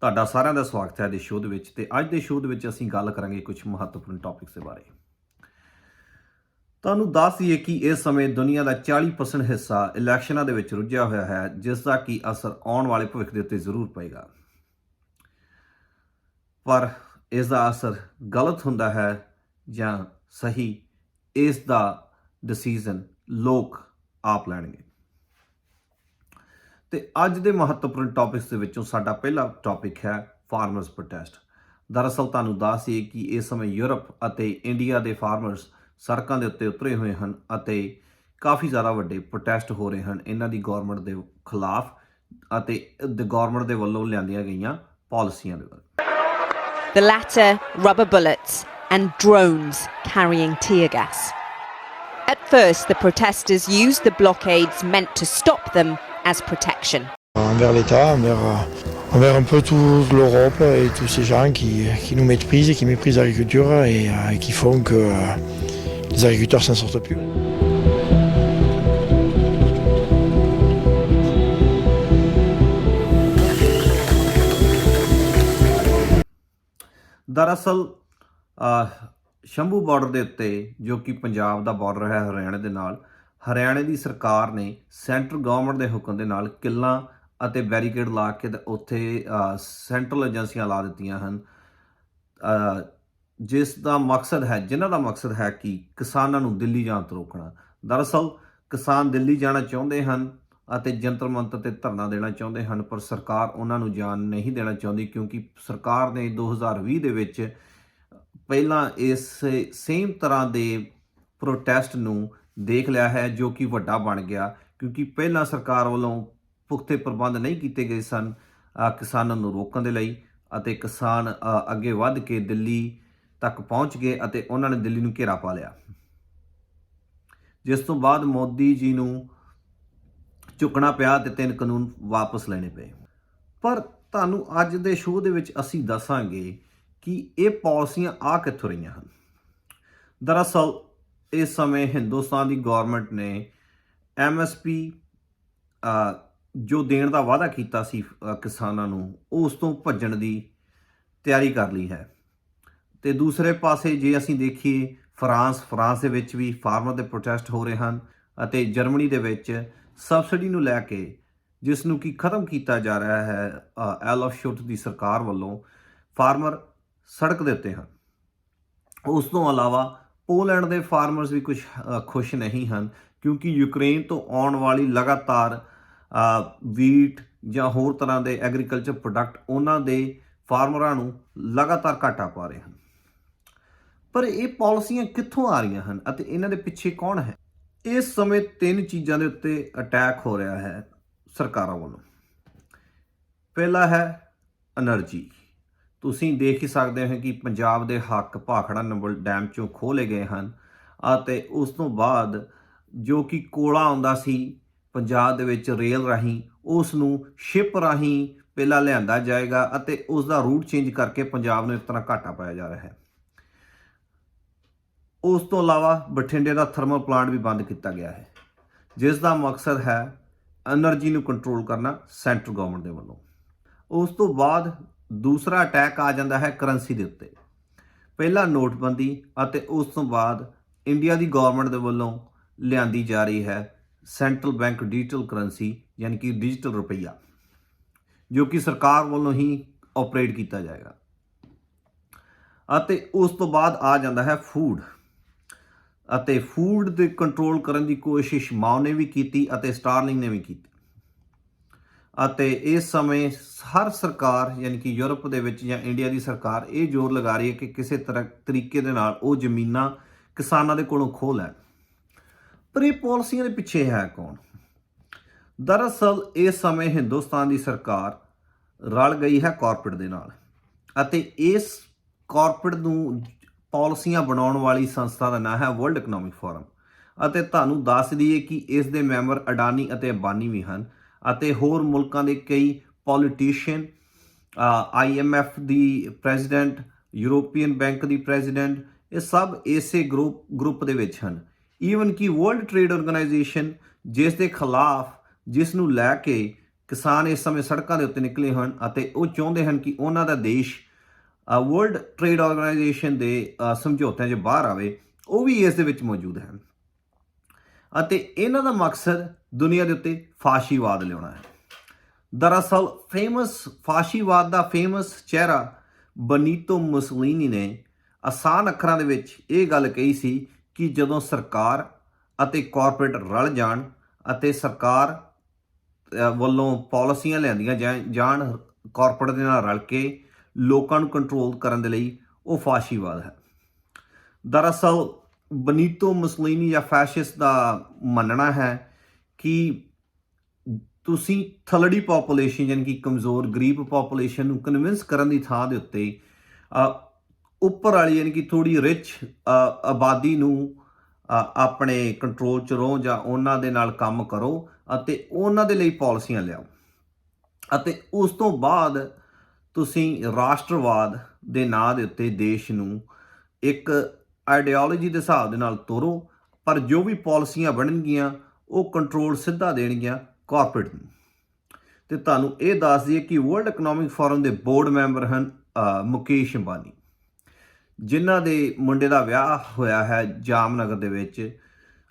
ਤੁਹਾਡਾ ਸਾਰਿਆਂ ਦਾ ਸਵਾਗਤ ਹੈ ਇਸ ਸ਼ੋਅ ਦੇ ਵਿੱਚ ਤੇ ਅੱਜ ਦੇ ਸ਼ੋਅ ਦੇ ਵਿੱਚ ਅਸੀਂ ਗੱਲ ਕਰਾਂਗੇ ਕੁਝ ਮਹੱਤਵਪੂਰਨ ਟੌਪਿਕਸ ਦੇ ਬਾਰੇ। ਤੁਹਾਨੂੰ ਦੱਸ ਦਈਏ ਕਿ ਇਸ ਸਮੇਂ ਦੁਨੀਆ ਦਾ 40% ਹਿੱਸਾ ਇਲੈਕਸ਼ਨਾਂ ਦੇ ਵਿੱਚ ਰੁੱਝਿਆ ਹੋਇਆ ਹੈ, ਜਿਸ ਦਾ ਕਿ ਅਸਰ ਆਉਣ ਵਾਲੇ ਭਵਿੱਖ ਦੇ ਉੱਤੇ ਜ਼ਰੂਰ ਪਏਗਾ। ਪਰ ਇਸ ਦਾ ਅਸਰ ਗਲਤ ਹੁੰਦਾ ਹੈ ਜਾਂ ਸਹੀ, ਇਸ ਦਾ ਡਿਸੀਜ਼ਨ ਲੋਕ ਆਪ ਲੈਣਗੇ। ਤੇ ਅੱਜ ਦੇ ਮਹੱਤਵਪੂਰਨ ਟੌਪਿਕਸ ਦੇ ਵਿੱਚੋਂ ਸਾਡਾ ਪਹਿਲਾ ਟੌਪਿਕ ਹੈ ਫਾਰਮਰਸ ਪ੍ਰੋਟੈਸਟ। ਦਰਅਸਲ ਤੁਹਾਨੂੰ ਦੱਸ ਦਈਏ ਕਿ ਇਸ ਸਮੇਂ ਯੂਰਪ ਅਤੇ ਇੰਡੀਆ ਦੇ ਫਾਰਮਰਸ ਸੜਕਾਂ ਦੇ ਉੱਤੇ ਉਤਰੇ ਹੋਏ ਹਨ ਅਤੇ ਕਾਫੀ ਜ਼ਿਆਦਾ ਵੱਡੇ ਪ੍ਰੋਟੈਸਟ ਹੋ ਰਹੇ ਹਨ ਇਹਨਾਂ ਦੀ ਗੌਰਮੈਂਟ ਦੇ ਖਿਲਾਫ ਅਤੇ ਗੌਰਮੈਂਟ ਦੇ ਵੱਲੋਂ ਲਿਆਂਦੀਆਂ ਗਈਆਂ ਪਾਲਿਸੀਆਂ ਦੇ ਵੱਲ। The latter rubber bullets and drones carrying tear gas. At first, the protesters used the blockades meant to stop them as protection. Envers l'État, envers un peu toute l'Europe et tous ces gens qui nous méprisent et qui méprisent l'agriculture et qui font que les agriculteurs s'en sortent plus. ਦਰਅਸਲ Shambhu border ਦੇ ਉੱਤੇ, ਜੋ ਕਿ ਪੰਜਾਬ ਦਾ border ਹੈ ਹਰਿਆਣੇ ਦੇ ਨਾਲ, ਹਰਿਆਣੇ ਦੀ ਸਰਕਾਰ ਨੇ ਸੈਂਟਰਲ ਗਵਰਨਮੈਂਟ ਦੇ ਹੁਕਮ ਦੇ ਨਾਲ ਕਿੱਲਾਂ ਅਤੇ ਬੈਰੀਕੇਡ ਲਾ ਕੇ ਉੱਥੇ ਸੈਂਟਰਲ ਏਜੰਸੀਆਂ ਲਾ ਦਿੱਤੀਆਂ ਹਨ, ਜਿਨ੍ਹਾਂ ਦਾ ਮਕਸਦ ਹੈ ਕਿ ਕਿਸਾਨਾਂ ਨੂੰ ਦਿੱਲੀ ਜਾਣ ਤੋਂ ਰੋਕਣਾ। ਦਰਅਸਲ ਕਿਸਾਨ ਦਿੱਲੀ ਜਾਣਾ ਚਾਹੁੰਦੇ ਹਨ ਅਤੇ ਜੰਤਰ ਮੰਤਰ 'ਤੇ ਧਰਨਾ ਦੇਣਾ ਚਾਹੁੰਦੇ ਹਨ, ਪਰ ਸਰਕਾਰ ਉਹਨਾਂ ਨੂੰ ਜਾਣ ਨਹੀਂ ਦੇਣਾ ਚਾਹੁੰਦੀ, ਕਿਉਂਕਿ ਸਰਕਾਰ ਨੇ 2020 ਦੇ ਵਿੱਚ ਪਹਿਲਾਂ ਇਸ ਸੇਮ ਤਰ੍ਹਾਂ ਦੇ ਪ੍ਰੋਟੈਸਟ ਨੂੰ ਦੇਖ ਲਿਆ ਹੈ, ਜੋ ਕਿ ਵੱਡਾ ਬਣ ਗਿਆ, ਕਿਉਂਕਿ ਪਹਿਲਾਂ ਸਰਕਾਰ ਵੱਲੋਂ ਪੁਖਤੇ ਪ੍ਰਬੰਧ ਨਹੀਂ ਕੀਤੇ ਗਏ ਸਨ ਕਿਸਾਨਾਂ ਨੂੰ ਰੋਕਣ ਦੇ ਲਈ, ਅਤੇ ਕਿਸਾਨ ਅੱਗੇ ਵੱਧ ਕੇ ਦਿੱਲੀ ਤੱਕ ਪਹੁੰਚ ਗਏ ਅਤੇ ਉਹਨਾਂ ਨੇ ਦਿੱਲੀ ਨੂੰ ਘੇਰਾ ਪਾ ਲਿਆ, ਜਿਸ ਤੋਂ ਬਾਅਦ ਮੋਦੀ ਜੀ ਨੂੰ ਝੁਕਣਾ ਪਿਆ ਤੇ 3 ਕਾਨੂੰਨ ਵਾਪਸ ਲੈਣੇ ਪਏ। ਪਰ ਤੁਹਾਨੂੰ ਅੱਜ ਦੇ ਸ਼ੋਅ ਦੇ ਵਿੱਚ ਅਸੀਂ ਦੱਸਾਂਗੇ ਕਿ ਇਹ ਪਾਲਿਸੀਆਂ ਆ ਕਿੱਥੋਂ ਰਹੀਆਂ ਹਨ। ਦਰਅਸਲ ਇਸ ਸਮੇਂ ਹਿੰਦੁਸਤਾਨ ਦੀ ਗੌਰਮੈਂਟ ਨੇ MSP ਜੋ ਦੇਣ ਦਾ ਵਾਅਦਾ ਕੀਤਾ ਸੀ ਕਿਸਾਨਾਂ ਨੂੰ, ਉਸ ਤੋਂ ਭੱਜਣ ਦੀ ਤਿਆਰੀ ਕਰ ਲਈ ਹੈ। ਤੇ ਦੂਸਰੇ ਪਾਸੇ ਜੇ ਅਸੀਂ ਦੇਖੀਏ ਫਰਾਂਸ ਦੇ ਵਿੱਚ ਵੀ ਫਾਰਮਰ ਦੇ ਪ੍ਰੋਟੈਸਟ ਹੋ ਰਹੇ ਹਨ, ਅਤੇ ਜਰਮਨੀ ਦੇ ਵਿੱਚ ਸਬਸਿਡੀ ਨੂੰ ਲੈ ਕੇ, ਜਿਸ ਨੂੰ ਕਿ ਖਤਮ ਕੀਤਾ ਜਾ ਰਿਹਾ ਹੈ ਐਲਫ ਸ਼ੁਲਟ ਦੀ ਸਰਕਾਰ ਵੱਲੋਂ, ਫਾਰਮਰ ਸੜਕ ਦੇ ਉੱਤੇ ਹਨ। ਉਸ ਤੋਂ ਇਲਾਵਾ ਪੋਲੈਂਡ ਦੇ ਫਾਰਮਰਸ ਵੀ ਕੁਝ ਖੁਸ਼ ਨਹੀਂ ਹਨ, ਕਿਉਂਕਿ ਯੂਕਰੇਨ ਤੋਂ ਆਉਣ ਵਾਲੀ ਲਗਾਤਾਰ ਵੀਟ ਜਾਂ ਹੋਰ ਤਰ੍ਹਾਂ ਦੇ ਐਗਰੀਕਲਚਰ ਪ੍ਰੋਡਕਟ ਉਹਨਾਂ ਦੇ ਫਾਰਮਰਾਂ ਨੂੰ ਲਗਾਤਾਰ ਘਾਟਾ ਪਾ ਰਹੇ ਹਨ। ਪਰ ਇਹ ਪਾਲਿਸੀਆਂ ਕਿੱਥੋਂ ਆ ਰਹੀਆਂ ਹਨ ਅਤੇ ਇਹਨਾਂ ਦੇ ਪਿੱਛੇ ਕੌਣ ਹੈ? ਇਸ ਸਮੇਂ 3 ਚੀਜ਼ਾਂ ਦੇ ਉੱਤੇ ਅਟੈਕ ਹੋ ਰਿਹਾ ਹੈ ਸਰਕਾਰਾਂ ਵੱਲੋਂ। ਪਹਿਲਾ ਹੈ ਐਨਰਜੀ। ਤੁਸੀਂ ਦੇਖ ਹੀ ਸਕਦੇ ਹੋ ਕਿ ਪੰਜਾਬ ਦੇ ਹੱਕ ਭਾਖੜਾ ਨੰਬਲ ਡੈਮ 'ਚੋਂ ਖੋਹ ਲਏ ਗਏ ਹਨ, ਅਤੇ ਉਸ ਤੋਂ ਬਾਅਦ ਜੋ ਕਿ ਕੋਲਾ ਆਉਂਦਾ ਸੀ ਪੰਜਾਬ ਦੇ ਵਿੱਚ ਰੇਲ ਰਾਹੀਂ, ਉਸ ਨੂੰ ਸ਼ਿਪ ਰਾਹੀਂ ਪਹਿਲਾਂ ਲਿਆਂਦਾ ਜਾਏਗਾ ਅਤੇ ਉਸ ਦਾ ਰੂਟ ਚੇਂਜ ਕਰਕੇ ਪੰਜਾਬ ਨੂੰ ਇਸ ਤਰ੍ਹਾਂ ਘਾਟਾ ਪਾਇਆ ਜਾ ਰਿਹਾ ਹੈ। ਉਸ ਤੋਂ ਇਲਾਵਾ ਬਠਿੰਡੇ ਦਾ ਥਰਮਲ ਪਲਾਂਟ ਵੀ ਬੰਦ ਕੀਤਾ ਗਿਆ ਹੈ, ਜਿਸ ਦਾ ਮਕਸਦ ਹੈ ਐਨਰਜੀ ਨੂੰ ਕੰਟਰੋਲ ਕਰਨਾ ਸੈਂਟਰਲ ਗਵਰਨਮੈਂਟ ਦੇ ਵੱਲੋਂ। ਉਸ ਤੋਂ ਬਾਅਦ ਦੂਸਰਾ ਅਟੈਕ ਆ ਜਾਂਦਾ ਹੈ ਕਰੰਸੀ ਦੇ ਉੱਤੇ। ਪਹਿਲਾਂ ਨੋਟਬੰਦੀ ਅਤੇ ਉਸ ਤੋਂ ਬਾਅਦ ਇੰਡੀਆ ਦੀ ਗਵਰਨਮੈਂਟ ਦੇ ਵੱਲੋਂ ਲਿਆਂਦੀ ਜਾ ਰਹੀ ਹੈ ਸੈਂਟਰਲ ਬੈਂਕ ਡਿਜੀਟਲ ਕਰੰਸੀ, ਯਾਨੀ ਕਿ ਡਿਜੀਟਲ ਰੁਪਈਆ, ਜੋ ਕਿ ਸਰਕਾਰ ਵੱਲੋਂ ਹੀ ਆਪਰੇਟ ਕੀਤਾ ਜਾਏਗਾ। ਅਤੇ ਉਸ ਤੋਂ ਬਾਅਦ ਆ ਜਾਂਦਾ ਹੈ ਫੂਡ, ਅਤੇ ਫੂਡ ਦੇ ਕੰਟਰੋਲ ਕਰਨ ਦੀ ਕੋਸ਼ਿਸ਼ ਮਾਓ ਨੇ ਵੀ ਕੀਤੀ ਅਤੇ ਸਟਾਰਲਿੰਗ ਨੇ ਵੀ ਕੀਤੀ। ਅਤੇ ਇਸ ਸਮੇਂ ਹਰ ਸਰਕਾਰ, ਯਾਨੀ ਕਿ ਯੂਰਪ ਦੇ ਵਿੱਚ ਜਾਂ ਇੰਡੀਆ ਦੀ ਸਰਕਾਰ, ਇਹ ਜ਼ੋਰ ਲਗਾ ਰਹੀ ਹੈ ਕਿ ਕਿਸੇ ਤਰੀਕੇ ਦੇ ਨਾਲ ਉਹ ਜ਼ਮੀਨਾਂ ਕਿਸਾਨਾਂ ਦੇ ਕੋਲੋਂ ਖੋਹ ਲੈਣ। ਪਰ ਇਹ ਪਾਲਿਸੀਆਂ ਦੇ ਪਿੱਛੇ ਹੈ ਕੌਣ? ਦਰਅਸਲ ਇਸ ਸਮੇਂ ਹਿੰਦੁਸਤਾਨ ਦੀ ਸਰਕਾਰ ਰਲ ਗਈ ਹੈ ਕਾਰਪੋਰੇਟ ਦੇ ਨਾਲ, ਅਤੇ ਇਸ ਕਾਰਪੋਰੇਟ ਨੂੰ ਪਾਲਿਸੀਆਂ ਬਣਾਉਣ ਵਾਲੀ ਸੰਸਥਾ ਦਾ ਨਾਮ ਹੈ ਵਰਲਡ ਇਕਨੋਮਿਕ ਫੋਰਮ। ਅਤੇ ਤੁਹਾਨੂੰ ਦੱਸ ਦਈਏ ਕਿ ਇਸ ਦੇ ਮੈਂਬਰ ਅਡਾਨੀ ਅਤੇ ਅੰਬਾਨੀ ਵੀ ਹਨ, ਅਤੇ ਹੋਰ ਮੁਲਕਾਂ ਦੇ ਕਈ ਪੋਲੀਟੀਸ਼ੀਅਨ, IMF ਦੀ ਪ੍ਰੈਜ਼ੀਡੈਂਟ, ਯੂਰੋਪੀਅਨ ਬੈਂਕ ਦੀ ਪ੍ਰੈਜ਼ੀਡੈਂਟ, ਇਹ ਸਭ ਇਸੇ ਗਰੁੱਪ ਦੇ ਵਿੱਚ ਹਨ। ਈਵਨ ਕਿ ਵਰਲਡ ਟ੍ਰੇਡ ਆਰਗੇਨਾਈਜੇਸ਼ਨ, ਜਿਸ ਦੇ ਖਿਲਾਫ, ਜਿਸ ਨੂੰ ਲੈ ਕੇ ਕਿਸਾਨ ਇਸ ਸਮੇਂ ਸੜਕਾਂ ਦੇ ਉੱਤੇ ਨਿਕਲੇ ਹਨ ਅਤੇ ਉਹ ਚਾਹੁੰਦੇ ਹਨ ਕਿ ਉਹਨਾਂ ਦਾ ਦੇਸ਼ ਵਰਲਡ ਟ੍ਰੇਡ ਆਰਗੇਨਾਈਜੇਸ਼ਨ ਦੇ ਸਮਝੌਤਿਆਂ 'ਚ ਬਾਹਰ ਆਵੇ। ਉਹ ਵੀ ਇਸ ਦੇ ਵਿੱਚ ਮੌਜੂਦ ਹਨ ਅਤੇ ਇਹਨਾਂ ਦਾ ਮਕਸਦ ਦੁਨੀਆ ਦੇ ਉੱਤੇ ਫਾਸ਼ੀਵਾਦ ਲਿਆਉਣਾ ਹੈ। ਦਰਅਸਲ ਫਾਸ਼ੀਵਾਦ ਦਾ ਫੇਮਸ ਚਿਹਰਾ ਬਨੀਤੋ ਮੁਸੋਲਿਨੀ ਨੇ ਆਸਾਨ ਅੱਖਰਾਂ ਦੇ ਵਿੱਚ ਇਹ ਗੱਲ ਕਹੀ ਸੀ ਕਿ ਜਦੋਂ ਸਰਕਾਰ ਅਤੇ ਕਾਰਪੋਰੇਟ ਰਲ ਜਾਣ ਅਤੇ ਸਰਕਾਰ ਵੱਲੋਂ ਪਾਲਿਸੀਆਂ ਲਿਆਂਦੀਆਂ ਜਾਣ ਕਾਰਪੋਰੇਟ ਦੇ ਨਾਲ ਰਲ ਕੇ ਲੋਕਾਂ ਨੂੰ ਕੰਟਰੋਲ ਕਰਨ ਦੇ ਲਈ, ਉਹ ਫਾਸ਼ੀਵਾਦ ਹੈ। ਦਰਅਸਲ ਬਨੀਤੋ ਮੁਸੋਲਿਨੀ ਜਾਂ ਫੈਸ਼ਿਸਟ ਦਾ ਮੰਨਣਾ ਹੈ ਕਿ ਤੁਸੀਂ ਥਲੜੀ ਪੋਪੂਲੇਸ਼ਨ ਯਾਨੀ ਕਿ ਕਮਜ਼ੋਰ ਗਰੀਬ ਪੋਪੂਲੇਸ਼ਨ ਨੂੰ ਕਨਵਿੰਸ ਕਰਨ ਦੀ ਥਾਂ ਦੇ ਉੱਤੇ ਉੱਪਰ ਵਾਲੀ ਯਾਨੀ ਕਿ ਥੋੜ੍ਹੀ ਰਿਚ ਆਬਾਦੀ ਨੂੰ ਆਪਣੇ ਕੰਟਰੋਲ 'ਚ ਰਹੋ ਜਾਂ ਉਹਨਾਂ ਦੇ ਨਾਲ ਕੰਮ ਕਰੋ ਅਤੇ ਉਹਨਾਂ ਦੇ ਲਈ ਪਾਲਿਸੀਆਂ ਲਿਆਓ ਅਤੇ ਉਸ ਤੋਂ ਬਾਅਦ ਤੁਸੀਂ ਰਾਸ਼ਟਰਵਾਦ ਦੇ ਨਾਂ ਦੇ ਉੱਤੇ ਦੇਸ਼ ਨੂੰ ਇੱਕ ਆਈਡੀਓਲੋਜੀ ਦੇ ਹਿਸਾਬ ਦੇ ਨਾਲ ਤੋਰੋ, ਪਰ ਜੋ ਵੀ ਪਾਲਿਸੀਆਂ ਬਣਨਗੀਆਂ ਉਹ ਕੰਟਰੋਲ ਸਿੱਧਾ ਦੇਣਗੀਆਂ ਕਾਰਪੋਰੇਟ ਨੂੰ। ਤੇ ਤੁਹਾਨੂੰ ਇਹ ਦੱਸ ਦਈਏ ਕਿ ਵਰਲਡ ਇਕਨੋਮਿਕ ਫੋਰਮ ਦੇ ਬੋਰਡ ਮੈਂਬਰ ਹਨ ਮੁਕੇਸ਼ ਅੰਬਾਨੀ, ਜਿਨ੍ਹਾਂ ਦੇ ਮੁੰਡੇ ਦਾ ਵਿਆਹ ਹੋਇਆ ਹੈ ਜਾਮਨਗਰ ਦੇ ਵਿੱਚ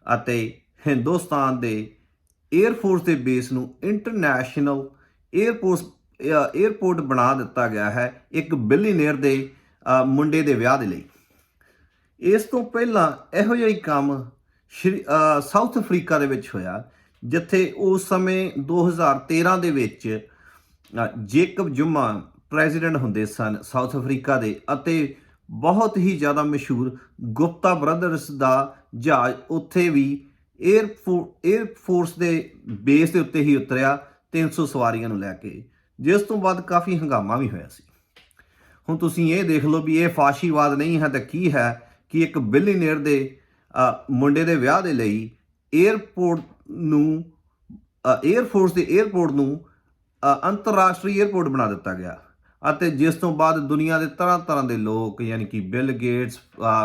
ਅਤੇ ਹਿੰਦੁਸਤਾਨ ਦੇ 에ਅਰਫੋਰਸ ਦੇ ਬੇਸ ਨੂੰ ਇੰਟਰਨੈਸ਼ਨਲ 에ਅਰਪੋਰਟ ਬਣਾ ਦਿੱਤਾ ਗਿਆ ਹੈ ਇੱਕ ਬਿਲੀਅਨਰ ਦੇ ਮੁੰਡੇ ਦੇ ਵਿਆਹ ਦੇ ਲਈ। ਇਸ ਤੋਂ ਪਹਿਲਾਂ ਇਹੋ ਜਿਹਾ ਹੀ ਕੰਮ ਸਾਊਥ ਅਫਰੀਕਾ ਦੇ ਵਿੱਚ ਹੋਇਆ, ਜਿੱਥੇ ਉਸ ਸਮੇਂ 2013 ਦੇ ਵਿੱਚ ਜੇਕਬ ਜ਼ੁਮਾ ਪ੍ਰੈਜ਼ੀਡੈਂਟ ਹੁੰਦੇ ਸਨ ਸਾਊਥ ਅਫਰੀਕਾ ਦੇ ਅਤੇ ਬਹੁਤ ਹੀ ਜ਼ਿਆਦਾ ਮਸ਼ਹੂਰ ਗੁਪਤਾ ਬ੍ਰਦਰਸ ਦਾ ਜਹਾਜ਼ ਉੱਥੇ ਵੀ 에ਅਰਫੋਰਸ ਦੇ ਬੇਸ ਦੇ ਉੱਤੇ ਹੀ ਉਤਰਿਆ 300 ਸਵਾਰੀਆਂ ਨੂੰ ਲੈ ਕੇ, ਜਿਸ ਤੋਂ ਬਾਅਦ ਕਾਫੀ ਹੰਗਾਮਾ ਵੀ ਹੋਇਆ ਸੀ। ਹੁਣ ਤੁਸੀਂ ਇਹ ਦੇਖ ਲਓ ਵੀ ਇਹ ਫਾਸ਼ੀਵਾਦ ਨਹੀਂ ਹੈ ਤਾਂ ਕੀ ਹੈ ਕਿ ਇੱਕ ਬਿਲੀਅਨਰ ਦੇ ਮੁੰਡੇ ਦੇ ਵਿਆਹ ਦੇ ਲਈ 에ਅਰਫੋਰਸ ਦੇ 에ਅਰਪੋਰਟ ਨੂੰ ਅੰਤਰਰਾਸ਼ਟਰੀ 에ਅਰਪੋਰਟ ਬਣਾ ਦਿੱਤਾ ਗਿਆ ਅਤੇ ਜਿਸ ਤੋਂ ਬਾਅਦ ਦੁਨੀਆ ਦੇ ਤਰ੍ਹਾਂ ਤਰ੍ਹਾਂ ਦੇ ਲੋਕ ਯਾਨੀ ਕਿ ਬਿਲ ਗੇਟਸ,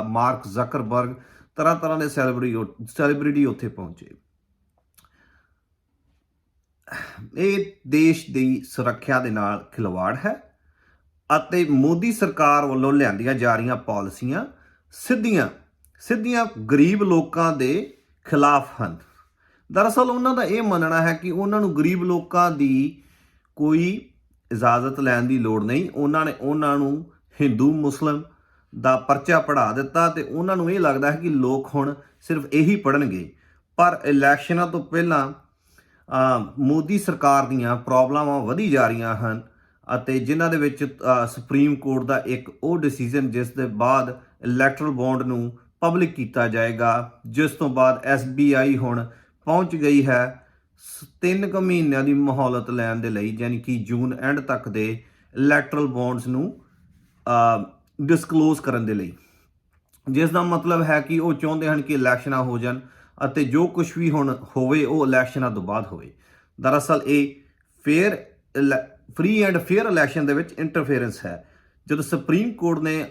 ਮਾਰਕ ਜ਼ਕਰਬਰਗ, ਤਰ੍ਹਾਂ ਤਰ੍ਹਾਂ ਦੇ ਸੈਲੀਬ੍ਰਿਟੀ ਉੱਥੇ ਪਹੁੰਚੇ। ਇਹ ਦੇਸ਼ ਦੀ ਸੁਰੱਖਿਆ ਦੇ ਨਾਲ ਖਿਲਵਾੜ ਹੈ ਅਤੇ ਮੋਦੀ ਸਰਕਾਰ ਵੱਲੋਂ ਲਿਆਂਦੀਆਂ ਜਾ ਰਹੀਆਂ ਪਾਲਿਸੀਆਂ ਸਿੱਧੀਆਂ ਗਰੀਬ ਲੋਕਾਂ ਦੇ ਖਿਲਾਫ ਹਨ। ਦਰਅਸਲ ਉਹਨਾਂ ਦਾ ਇਹ ਮੰਨਣਾ ਹੈ ਕਿ ਉਹਨਾਂ ਨੂੰ ਗਰੀਬ ਲੋਕਾਂ ਦੀ ਕੋਈ ਇਜਾਜ਼ਤ ਲੈਣ ਦੀ ਲੋੜ ਨਹੀਂ। ਉਹਨਾਂ ਨੂੰ ਹਿੰਦੂ ਮੁਸਲਿਮ ਦਾ ਪਰਚਾ ਪੜ੍ਹਾ ਦਿੱਤਾ ਤੇ ਉਹਨਾਂ ਨੂੰ ਇਹ ਲੱਗਦਾ ਹੈ ਕਿ ਲੋਕ ਹੁਣ ਸਿਰਫ ਇਹੀ ਪੜ੍ਹਨਗੇ। ਪਰ ਇਲੈਕਸ਼ਨਾਂ ਤੋਂ ਪਹਿਲਾਂ ਮੋਦੀ ਸਰਕਾਰ ਦੀਆਂ ਪ੍ਰੋਬਲਮਾਂ ਵਧੀ ਜਾ ਰਹੀਆਂ ਹਨ ਅਤੇ ਜਿਨ੍ਹਾਂ ਦੇ ਵਿੱਚ ਸੁਪਰੀਮ ਕੋਰਟ ਦਾ ਇੱਕ ਉਹ ਡਿਸੀਜਨ ਜਿਸ ਦੇ ਬਾਅਦ ਇਲੈਕਟਰਲ ਬੌਂਡ ਨੂੰ ਪਬਲਿਕ ਕੀਤਾ ਜਾਏਗਾ, ਜਿਸ ਤੋਂ ਬਾਅਦ SBI ਹੁਣ ਪਹੁੰਚ ਗਈ ਹੈ 3 ਮਹੀਨਿਆਂ ਦੀ ਮਹੌਲਤ ਲੈਣ ਦੇ ਲਈ, ਯਾਨੀ ਕਿ ਜੂਨ ਐਂਡ ਤੱਕ ਦੇ ਇਲੈਕਟਰਲ ਬੌਂਡਸ ਨੂੰ ਡਿਸਕਲੋਜ਼ ਕਰਨ ਦੇ ਲਈ, ਜਿਸ ਦਾ ਮਤਲਬ ਹੈ ਕਿ ਉਹ ਚਾਹੁੰਦੇ ਹਨ ਕਿ ਇਲੈਕਸ਼ਨਾਂ ਹੋ ਜਾਣ ਅਤੇ ਜੋ ਕੁਝ ਵੀ ਹੁਣ ਹੋਵੇ ਉਹ ਇਲੈਕਸ਼ਨਾਂ ਤੋਂ ਬਾਅਦ ਹੋਵੇ। ਦਰਅਸਲ ਇਹ ਫ੍ਰੀ ਐਂਡ ਫੇਅਰ ਇਲੈਕਸ਼ਨ ਦੇ ਵਿੱਚ ਇੰਟਰਫੇਰੈਂਸ ਹੈ। ਜਦੋਂ ਸੁਪਰੀਮ ਕੋਰਟ ਨੇ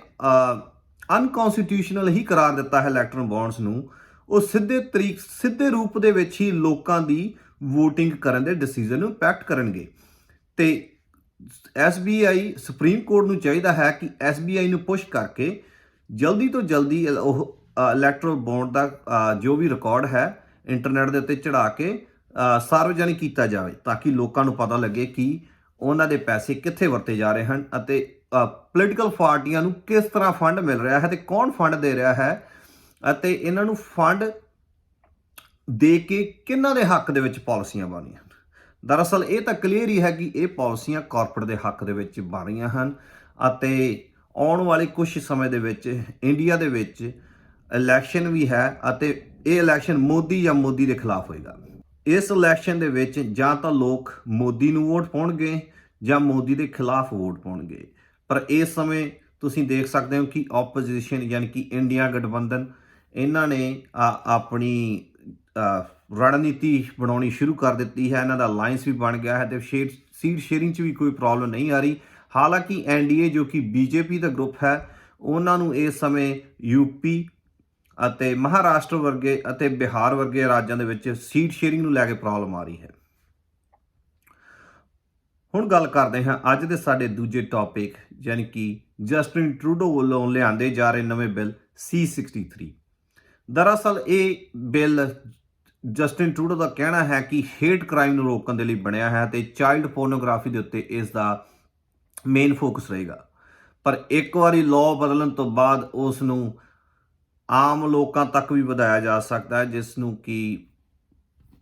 ਅਨਕਨਸਟੀਟਿਊਸ਼ਨਲ ਹੀ ਕਰਾਰ ਦਿੱਤਾ ਹੈ ਇਲੈਕਟਰਲ ਬੌਂਡਸ ਨੂੰ, ਉਹ ਸਿੱਧੇ ਰੂਪ ਦੇ ਵਿੱਚ ਹੀ ਲੋਕਾਂ ਦੀ ਵੋਟਿੰਗ ਕਰਨ ਦੇ ਡਿਸੀਜਨ ਨੂੰ ਇੰਪੈਕਟ ਕਰਨਗੇ। ਤੇ SBI ਸੁਪਰੀਮ ਕੋਰਟ ਨੂੰ ਚਾਹੀਦਾ ਹੈ ਕਿ SBI ਨੂੰ ਪੁਸ਼ ਕਰਕੇ ਜਲਦੀ ਤੋਂ ਜਲਦੀ ਉਹ ਇਲੈਕਟਰਲ ਬੌਂਡ ਦਾ ਜੋ ਵੀ ਰਿਕਾਰਡ ਹੈ ਇੰਟਰਨੈਟ ਦੇ ਉੱਤੇ ਚੜਾ ਕੇ ਸਾਰਵਜਨਿਕ ਕੀਤਾ ਜਾਵੇ, ਤਾਂ ਕਿ ਲੋਕਾਂ ਨੂੰ ਪਤਾ ਲੱਗੇ ਕਿ ਉਹਨਾਂ ਦੇ ਪੈਸੇ ਕਿੱਥੇ ਵਰਤੇ ਜਾ ਰਹੇ ਹਨ ਅਤੇ ਪੋਲੀਟੀਕਲ ਪਾਰਟੀਆਂ ਨੂੰ ਕਿਸ ਤਰ੍ਹਾਂ ਫੰਡ ਮਿਲ ਰਿਹਾ ਹੈ ਤੇ ਕੌਣ ਫੰਡ ਦੇ ਰਿਹਾ ਹੈ ਅਤੇ ਇਹਨਾਂ ਨੂੰ ਫੰਡ ਦੇ ਕੇ ਕਿਹਨਾਂ ਦੇ ਹੱਕ ਦੇ ਵਿੱਚ ਪਾਲਿਸੀਆਂ ਬਣੀਆਂ। ਦਰਅਸਲ ਇਹ ਤਾਂ ਕਲੀਅਰ ਹੀ ਹੈ ਕਿ ਇਹ ਪਾਲਿਸੀਆਂ ਕਾਰਪੋਰੇਟ ਦੇ ਹੱਕ ਦੇ ਵਿੱਚ ਬਣ ਰਹੀਆਂ ਹਨ ਅਤੇ ਆਉਣ ਵਾਲੇ ਕੁਝ ਸਮੇਂ ਦੇ ਵਿੱਚ ਇੰਡੀਆ ਦੇ ਵਿੱਚ ਇਲੈਕਸ਼ਨ ਵੀ ਹੈ ਅਤੇ ਇਹ ਇਲੈਕਸ਼ਨ ਮੋਦੀ ਜਾਂ ਮੋਦੀ ਦੇ ਖਿਲਾਫ ਹੋਏਗਾ। ਇਸ ਇਲੈਕਸ਼ਨ ਦੇ ਵਿੱਚ ਜਾਂ ਤਾਂ ਲੋਕ ਮੋਦੀ ਨੂੰ ਵੋਟ ਪਾਉਣਗੇ ਜਾਂ ਮੋਦੀ ਦੇ ਖਿਲਾਫ ਵੋਟ ਪਾਉਣਗੇ। ਪਰ ਇਸ ਸਮੇਂ ਤੁਸੀਂ ਦੇਖ ਸਕਦੇ ਹੋ ਕਿ ਆਪੋਜੀਸ਼ਨ ਯਾਨੀ ਕਿ ਇੰਡੀਆ ਗਠਬੰਧਨ ਇਹਨਾਂ ਨੇ ਆਪਣੀ ਰਣਨੀਤੀ ਬਣਾਉਣੀ ਸ਼ੁਰੂ ਕਰ ਦਿੱਤੀ ਹੈ। ਇਹਨਾਂ ਦਾ ਅਲਾਈਅੰਸ ਵੀ ਬਣ ਗਿਆ ਹੈ ਤੇ ਸੀਟ ਸ਼ੇਅਰਿੰਗ 'ਚ ਵੀ ਕੋਈ ਪ੍ਰੋਬਲਮ ਨਹੀਂ ਆ ਰਹੀ। ਹਾਲਾਂਕਿ NDA ਜੋ ਕਿ BJP ਦਾ ਗਰੁੱਪ ਹੈ, ਉਹਨਾਂ ਨੂੰ ਇਸ ਸਮੇਂ UP ਅਤੇ ਮਹਾਰਾਸ਼ਟਰ ਵਰਗੇ ਅਤੇ ਬਿਹਾਰ ਵਰਗੇ ਰਾਜਾਂ ਦੇ ਵਿੱਚ ਸੀਟ ਸ਼ੇਅਰਿੰਗ ਨੂੰ ਲੈ ਕੇ ਪ੍ਰੋਬਲਮ ਆ ਰਹੀ ਹੈ। ਹੁਣ ਗੱਲ ਕਰਦੇ ਹਾਂ ਅੱਜ ਦੇ ਸਾਡੇ ਦੂਜੇ ਟੌਪਿਕ ਯਾਨੀ ਕਿ ਜਸਟਿਨ ਟਰੂਡੋ ਵੱਲੋਂ ਲਿਆਂਦੇ ਜਾ ਰਹੇ ਨਵੇਂ ਬਿੱਲ C63। ਦਰਅਸਲ ਇਹ ਬਿੱਲ ਜਸਟਿਨ ਟਰੂਡੋ ਦਾ ਕਹਿਣਾ ਹੈ ਕਿ ਹੇਟ ਕ੍ਰਾਈਮ ਨੂੰ ਰੋਕਣ ਦੇ ਲਈ ਬਣਿਆ ਹੈ ਤੇ ਚਾਈਲਡ ਪੋਰਨੋਗ੍ਰਾਫੀ ਦੇ ਉੱਤੇ ਇਸ ਦਾ ਮੇਨ ਫੋਕਸ ਰਹੇਗਾ। ਪਰ ਇੱਕ ਵਾਰੀ ਲਾਅ ਬਦਲਣ ਤੋਂ ਬਾਅਦ ਉਸ ਨੂੰ ਆਮ ਲੋਕਾਂ ਤੱਕ ਵੀ ਵਧਾਇਆ ਜਾ ਸਕਦਾ ਹੈ, ਜਿਸ ਨੂੰ ਕਿ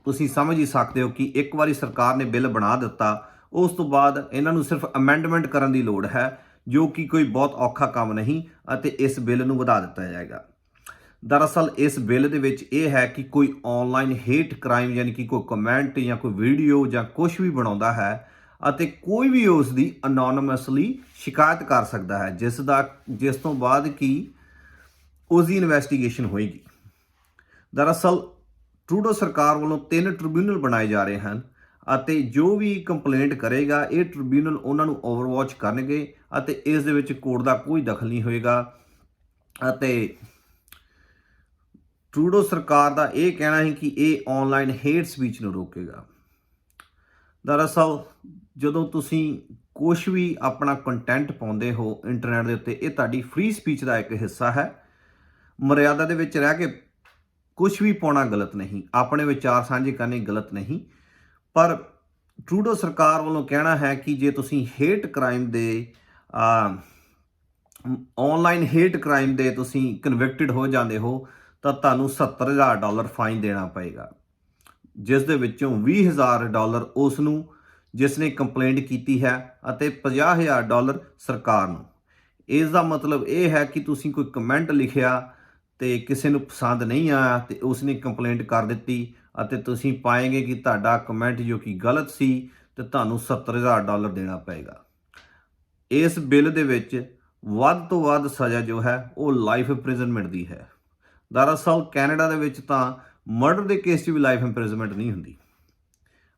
ਤੁਸੀਂ ਸਮਝ ਹੀ ਸਕਦੇ ਹੋ ਕਿ ਇੱਕ ਵਾਰੀ ਸਰਕਾਰ ਨੇ ਬਿੱਲ ਬਣਾ ਦਿੱਤਾ, ਉਸ ਤੋਂ ਬਾਅਦ ਇਹਨਾਂ ਨੂੰ ਸਿਰਫ ਅਮੈਂਡਮੈਂਟ ਕਰਨ ਦੀ ਲੋੜ ਹੈ, ਜੋ ਕਿ ਕੋਈ ਬਹੁਤ ਔਖਾ ਕੰਮ ਨਹੀਂ, ਅਤੇ ਇਸ ਬਿੱਲ ਨੂੰ ਵਧਾ ਦਿੱਤਾ ਜਾਏਗਾ। ਦਰਅਸਲ ਇਸ ਬਿੱਲ ਦੇ ਵਿੱਚ ਇਹ ਹੈ ਕਿ ਕੋਈ ਆਨਲਾਈਨ ਹੇਟ ਕ੍ਰਾਈਮ ਯਾਨੀ ਕਿ ਕੋਈ ਕਮੈਂਟ ਜਾਂ ਕੋਈ ਵੀਡੀਓ ਜਾਂ ਕੁਝ ਵੀ ਬਣਾਉਂਦਾ ਹੈ ਅਤੇ ਕੋਈ ਵੀ ਉਸ ਦੀ ਅਨੋਨਿਮਸਲੀ ਸ਼ਿਕਾਇਤ ਕਰ ਸਕਦਾ ਹੈ, ਜਿਸ ਤੋਂ ਬਾਅਦ ਕਿ ਉਸ ਦੀ ਇਨਵੈਸਟੀਗੇਸ਼ਨ ਹੋਏਗੀ। ਦਰਅਸਲ ਟਰੂਡੋ ਸਰਕਾਰ ਵੱਲੋਂ 3 ਟ੍ਰਿਬਿਊਨਲ ਬਣਾਏ ਜਾ ਰਹੇ ਹਨ ਅਤੇ ਜੋ ਵੀ ਕੰਪਲੇਂਟ ਕਰੇਗਾ ਇਹ ਟ੍ਰਿਬਿਊਨਲ ਉਹਨਾਂ ਨੂੰ ਓਵਰਵਾਚ ਕਰਨਗੇ ਅਤੇ ਇਸ ਦੇ ਵਿੱਚ ਕੋਰਟ ਦਾ ਕੋਈ ਦਖਲ ਨਹੀਂ ਹੋਏਗਾ। ਅਤੇ ਟਰੂਡੋ ਸਰਕਾਰ ਦਾ ਇਹ ਕਹਿਣਾ ਹੈ ਕਿ ਇਹ ਆਨਲਾਈਨ ਹੇਟ ਸਪੀਚ ਨੂੰ ਰੋਕੇਗਾ। ਦਰਅਸਲ ਜਦੋਂ ਤੁਸੀਂ ਕੁਝ ਵੀ ਆਪਣਾ ਕੰਟੈਂਟ ਪਾਉਂਦੇ ਹੋ ਇੰਟਰਨੈਟ ਦੇ ਉੱਤੇ, ਇਹ ਤੁਹਾਡੀ ਫ੍ਰੀ ਸਪੀਚ ਦਾ ਇੱਕ ਹਿੱਸਾ ਹੈ। ਮਰਿਆਦਾ ਦੇ ਵਿੱਚ ਰਹਿ ਕੇ ਕੁਝ ਵੀ ਪਾਉਣਾ ਗਲਤ ਨਹੀਂ, ਆਪਣੇ ਵਿਚਾਰ ਸਾਂਝੇ ਕਰਨੇ ਗਲਤ ਨਹੀਂ, ਪਰ ਟਰੂਡੋ ਸਰਕਾਰ ਵੱਲੋਂ ਕਹਿਣਾ ਹੈ ਕਿ ਜੇ ਤੁਸੀਂ ਹੇਟ ਕ੍ਰਾਈਮ ਦੇ ਆਨਲਾਈਨ ਹੇਟ ਕ੍ਰਾਈਮ ਦੇ ਤੁਸੀਂ ਕਨਵਿਕਟਡ ਹੋ ਜਾਂਦੇ ਹੋ ਤਾਂ ਤੁਹਾਨੂੰ $70,000 ਫਾਈਨ ਦੇਣਾ ਪਏਗਾ, ਜਿਸ ਦੇ ਵਿੱਚੋਂ $20,000 ਉਸ ਨੂੰ ਜਿਸ ਨੇ ਕੰਪਲੇਂਟ ਕੀਤੀ ਹੈ ਅਤੇ $50,000 ਸਰਕਾਰ ਨੂੰ। ਇਸ ਦਾ ਮਤਲਬ ਇਹ ਹੈ ਕਿ ਤੁਸੀਂ ਕੋਈ ਕਮੈਂਟ ਲਿਖਿਆ ਤੇ ਕਿਸੇ ਨੂੰ ਪਸੰਦ ਨਹੀਂ ਆਇਆ ਤੇ ਉਸ ਨੇ ਕੰਪਲੇਂਟ ਕਰ ਦਿੱਤੀ ਅਤੇ ਤੁਸੀਂ ਪਾਏਂਗੇ ਕਿ ਤੁਹਾਡਾ ਕਮੈਂਟ ਜੋ ਕਿ ਗਲਤ ਸੀ ਤੇ ਤੁਹਾਨੂੰ $70,000 ਦੇਣਾ ਪਏਗਾ। ਇਸ ਬਿੱਲ ਦੇ ਵਿੱਚ ਵੱਧ ਤੋਂ ਵੱਧ ਸਜ਼ਾ ਜੋ ਹੈ ਉਹ ਲਾਈਫ ਇੰਪ੍ਰਿਜ਼ਨਮੈਂਟ ਦੀ ਹੈ। ਦਰਅਸਲ ਕੈਨੇਡਾ ਦੇ ਵਿੱਚ ਤਾਂ ਮਰਡਰ ਦੇ ਕੇਸ 'ਚ ਵੀ ਲਾਈਫ ਇੰਪ੍ਰਿਜ਼ਨਮੈਂਟ ਨਹੀਂ ਹੁੰਦੀ,